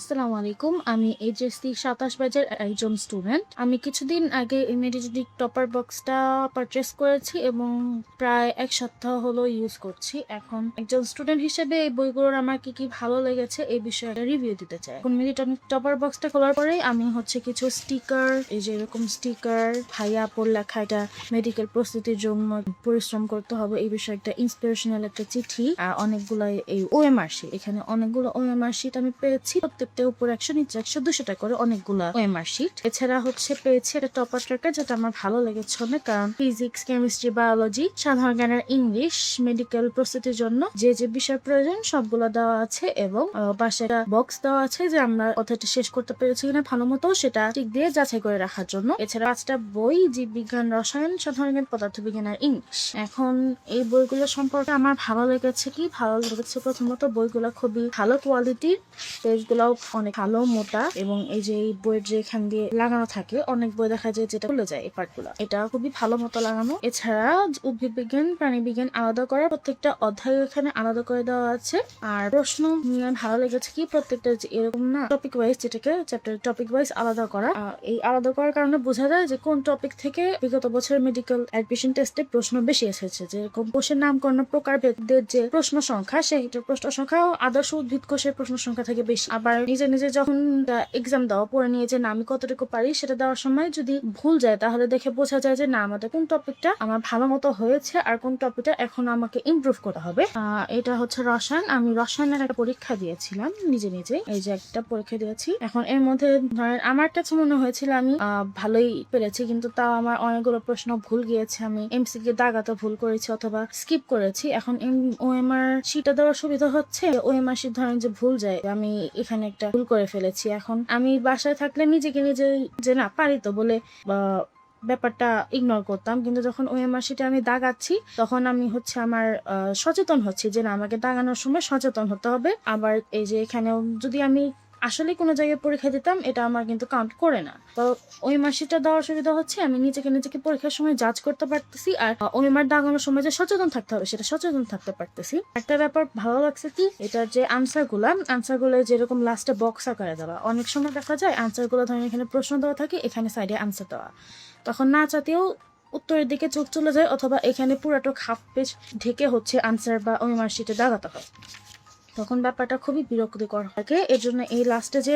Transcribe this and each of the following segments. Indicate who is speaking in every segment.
Speaker 1: আসসালামু আলাইকুম। আমি এইচএসসি 27 ব্যাচের একজন স্টুডেন্ট। আমি কিছুদিন আগে ইমেডিয়েটলি টপার বক্সটা পারচেস করেছি এবং প্রায় 1 সপ্তাহ হলো ইউজ করছি। এখন একজন স্টুডেন্ট হিসেবে এই বইগুলোর আমার কি কি ভালো লেগেছে এই বিষয়ে একটা রিভিউ দিতে চাই। এখন ইমেডিয়েটলি টপার বক্সটা খোলার পরেই আমি কিছু স্টিকার, এই যে এরকম স্টিকার, ভাইয়া আপুর লেখা এটা মেডিকেল প্রস্তুতির জন্য পরিশ্রম করতে হবে এই বিষয়ে একটা ইন্সপিরেশনাল একটা চিঠি, আর অনেকগুলো এই ওএমআর শিট, এখানে অনেকগুলো ওএমআর শিট আমি পেয়েছি। প্রত্যেকটা উপর 100 নিচে 100 200 করে অনেকগুলো ওএমআর শিট। এছাড়া পেয়েছি একটা টপার ট্র্যাকার, যেটা আমার ভালো লেগেছে অনেক, কারণ ফিজিক্স, কেমিস্ট্রি, বায়োলজি, সাধারণ জ্ঞানের ইংলিশ, মেডিকেল প্রস্তুতির জন্য যে যে বিষয় প্রয়োজন সবগুলো দেওয়া আছে এবং পাশে একটা বক্স দেওয়া আছে যে আমরা কথাটা শেষ করতে পেরেছি কিনা ভালো মতো সেটা ঠিক দিয়ে যাচাই করে রাখার জন্য। এছাড়া 5টা বই, জীববিজ্ঞান, রসায়ন, সাধারণ জ্ঞান, পদার্থবিজ্ঞান আর ইংলিশ। এখন এই বইগুলো সম্পর্কে আমার ভালো লেগেছে প্রথমত বইগুলো খুবই ভালো কোয়ালিটির, পেজগুলোও অনেক ভালো মোটা, এবং এই যে এই বইয়ের যে এখান দিয়ে লাগানো থাকে অনেক বই দেখা যায় যেটা খুলে যায় এই পার্টগুলো, এটা খুবই ভালো মতো লাগানো। এছাড়া উদ্ভিদ বিজ্ঞান, প্রাণী বিজ্ঞান আলাদা করা, প্রত্যেকটা অধ্যায় এখানে আলাদা করে দেওয়া আছে। আর প্রশ্ন ভালো লেগেছে কি প্রত্যেকটা এরকম না টপিক ওয়াইজ, যেটাকে চ্যাপ্টার টপিক ওয়াইজ আলাদা করা। এই আলাদা করার কারণে বোঝা যায় যে কোন টপিক থেকে বিগত বছরের মেডিকেল অ্যাডমিশন টেস্টে প্রশ্ন বেশি এসেছে। যেরকম কোষের নামকরণ প্রকারভেদের যে প্রশ্ন সংখ্যা, সেটার প্রশ্ন সংখ্যা আদর্শ উদ্ভিদ কোষের প্রশ্ন সংখ্যা থেকে বেশি। আবার নিজে নিজে যখন এক্সাম দেওয়া পড়ে নিয়ে যে না আমি কতটুকু পারি সেটা দেওয়ার সময় যদি ভুল যায় তাহলে দেখে বোঝা যায় যে না আমাদের কোন টপিকটা আমার ভালো মতো হয়েছে আর কোন টপিকটা এখন আমাকে ইমপ্রুভ করতে হবে। এটা রসায়ন। আমি রসায়নের একটা পরীক্ষা দিয়েছিলাম নিজে নিজে, এই যে একটা পরীক্ষা দিয়েছি। এখন এর মধ্যে ধরেন আমার কাছে মনে হয়েছিল আমি ভালোই পেরেছি, কিন্তু তাও আমার অনেকগুলো প্রশ্ন ভুল গিয়েছে। আমি এমসিকিউ দাগাতে ভুল করেছি অথবা স্কিপ করেছি। এখন ওএমআর শিটটা দেওয়ার সুবিধা হচ্ছে ওএমআর শিট ধরেন যে ভুল যায়, আমি এখানে একটা ভুল করে ফেলেছি। এখন আমি বাসায় থাকলে নিজেকে নিজে যে না পারি তো বলে ব্যাপারটা ইগনোর করতাম, কিন্তু যখন ওএমআর শিটে আমি দাগাচ্ছি তখন আমি আমার সচেতন হচ্ছি যে না আমাকে দাগানোর সময় সচেতন হতে হবে। আবার এই যে এখানেও যদি আমি আসলে কোনো জায়গায় পরীক্ষা দিতাম এটা আমার কিন্তু কাউন্ট করে না। তো ওই মাসিটা দেওয়ার সুবিধা হচ্ছে আমি নিজেকে পরীক্ষার সময় জাজ করতে পারতেছি, আর ওই মার দাগানোর সময় যে সচেতন থাকতে হবে সেটা সচেতন থাকতে পারতেছি। একটা ব্যাপার ভালো লাগছে কি এটার যে আনসারগুলো যেরকম লাস্টে বক্স আকারে দেওয়া, অনেক সময় দেখা যায় আনসারগুলো ধরেন এখানে প্রশ্ন দেওয়া থাকে, এখানে সাইডে আনসার দেওয়া, তখন না চাতেও উত্তরের দিকে চোখ চলে যায়, অথবা এখানে পুরাটা হাফ পেজ ঢেকে আনসার বা ওএমআর শিটে দাগাতে হয়, তখন ব্যাপারটা খুবই বিরক্তিকর থাকে। এর জন্য এই লাস্টে যে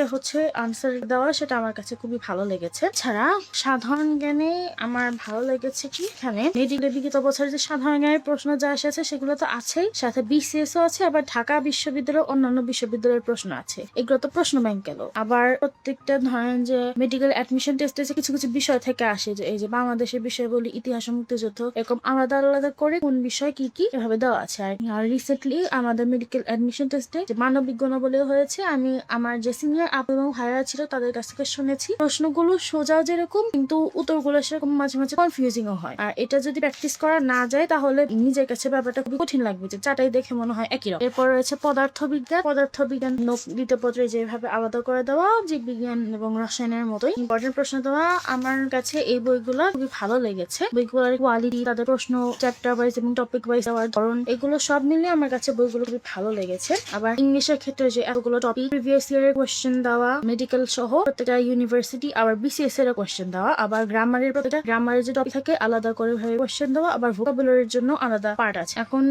Speaker 1: আনসার দেওয়া সেটা আমার কাছে খুবই ভালো লেগেছে। ছাড়া সাধারণ জ্ঞানে আমার ভালো লেগেছে কি এখানে মেডিকেল বিগত বছরের যে সাধারণ জ্ঞানের প্রশ্ন যা এসেছে সেগুলো তো আছেই, সাথে বিসিএসও আছে, আবার ঢাকা বিশ্ববিদ্যালয় অন্যান্য বিশ্ববিদ্যালয়ের প্রশ্ন আছে, এগুলো তো প্রশ্ন ব্যাংক গেল। আবার প্রত্যেকটা ধরেন যে মেডিকেল অ্যাডমিশন টেস্টে কিছু কিছু বিষয় থেকে আসে, যে এই যে বাংলাদেশের বিষয় বলি, ইতিহাস, মুক্তিযুদ্ধ, এরকম আলাদা আলাদা করে কোন বিষয় কি কি এভাবে দেওয়া আছে। আর রিসেন্টলি আমাদের মেডিকেল অ্যাডমিশন টেস্টে যে মানবিক বলে হয়েছে, আমি আমার যে সিনিয়র আপু এবং ভাইরা ছিল তাদের কাছ থেকে শুনেছি প্রশ্নগুলো সোজা যেরকম, কিন্তু উত্তরগুলো সেরকম মাঝে মাঝে কনফিউজিংও হয়। আর এটা যদি প্র্যাকটিস করা না যায় তাহলে নিজের কাছে ব্যাপারটা খুবই কঠিন লাগবে, যে চাটাই দেখে মনে হয় একই রকম। এরপর রয়েছে পদার্থবিজ্ঞান দ্বিতীয় যেভাবে আলাদা করে দেওয়া, জীববিজ্ঞান এবং রসায়নের মতোই ইম্পর্টেন্ট প্রশ্ন দেওয়া। আমার কাছে এই বইগুলো খুবই ভালো লেগেছে। বইগুলোর কোয়ালিটি, তাদের প্রশ্ন চ্যাপ্টার ওয়াইজ এবং টপিক ওয়াইজ দেওয়ার ধরন, এগুলো সব মিলিয়ে আমার কাছে বইগুলো খুবই ভালো লেগেছে। আবার ইংলিশের ক্ষেত্রে যে এতগুলো টপিক, প্রিভিয়াস ইয়ারের কোয়েশ্চেন দেওয়া, মেডিকেল সহ প্রত্যেকটা ইউনিভার্সিটি, আবার বিসিএস এর কোয়েশ্চেন দেওয়া, আবার গ্রামারের প্রত্যেকটা গ্রামারের যে টপিক থাকে আলাদা করে কোয়েশ্চেন দেওয়া, আবার ভোকাবুলারির জন্য আলাদা পার্ট আছে। এখন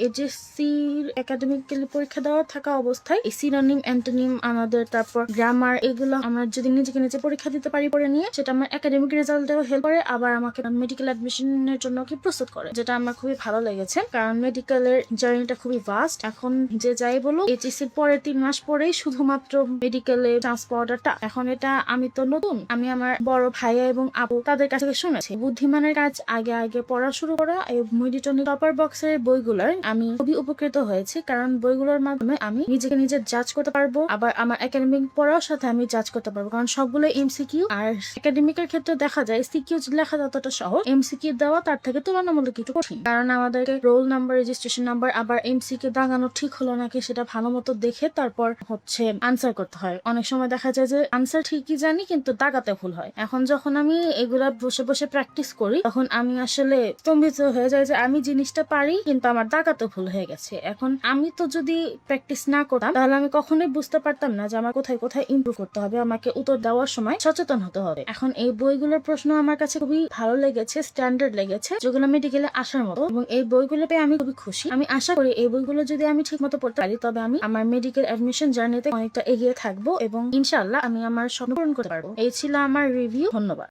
Speaker 1: এইচএসসি একাডেমিক্যালি পরীক্ষা দেওয়া থাকা অবস্থায় এই সিনোনিম, অ্যান্টোনিম আমাদের, তারপর গ্রামার, এগুলো আমরা যদি নিজেকে নিজে পরীক্ষা দিতে পারি পড়ে নিয়ে, সেটা আমার একাডেমিক রেজাল্টেও হেল্প করে, আবার আমাকে মেডিকেল অ্যাডমিশনের জন্য কি প্রস্তুত করে, যেটা আমার খুবই ভালো লেগেছে। কারণ মেডিকেলের জার্নিটা খুবই ভাস্ট। এখন যে যাই বলো এইচএসসির পরে 3 মাস পরেই শুধুমাত্র মেডিকেলে চান্স পাওয়াটা, এখন এটা আমি তো নতুন, আমি আমার বড় ভাইয়া এবং আপু তাদের কাছ থেকে শুনেছি বুদ্ধিমানের কাজ আগে আগে পড়া শুরু করা। এই মেডিটনিক টপার বক্সের বইগুলোর আমি খুবই উপকৃত হয়েছি, কারণ বইগুলোর মাধ্যমে আমি নিজেকে নিজে জাজ করতে পারবো, আবার আমার একাডেমিক পড়ার সাথে আমি জাজ করতে পারবো, কারণ সবগুলো এমসিকিউ। আর একাডেমিকের ক্ষেত্রে দেখা যায় সিকিউ লেখা যতটা সহজ, এমসিকিউ দেওয়া তার থেকে তুলনামূলক একটু কঠিন, কারণ আমাদেরকে রোল নাম্বার, রেজিস্ট্রেশন নাম্বার, আবার এমসিকিউ দাগানো ঠিক হলো নাকি সেটা ভালো মতো দেখে তারপর হচ্ছে আনসার করতে হয়। অনেক সময় দেখা যায় যে আনসার ঠিকই জানি কিন্তু দাগাতে ভুল হয়। এখন যখন আমি এগুলা বসে বসে প্র্যাকটিস করি তখন আমি আসলে স্তম্ভিত হয়ে যায় যে আমি জিনিসটা পারি কিন্তু আমার দাগাতে ভুল হয়ে গেছে। এখন আমি তো যদি প্র্যাকটিস না করতাম তাহলে আমি কখনোই বুঝতে পারতাম না যে আমার কোথায় কোথায় ইমপ্রুভ করতে হবে, আমাকে উত্তর দেওয়ার সময় সচেতন হতে হবে। এখন এই বইগুলোর প্রশ্ন আমার কাছে খুবই ভালো লেগেছে, স্ট্যান্ডার্ড লেগেছে, যেগুলো মেডিকেলে আসার মতো, এবং এই বইগুলো পেয়ে আমি খুবই খুশি। আমি আশা করি এই বইগুলো যদি আমি ঠিক মতো পড়তে পারি তবে আমি আমার মেডিকেল অ্যাডমিশন জার্নিতে অনেকটা এগিয়ে থাকবো এবং ইনশাআল্লাহ আমি আমার স্বপ্ন পূরণ করতে পারবো। এই ছিল আমার রিভিউ। ধন্যবাদ।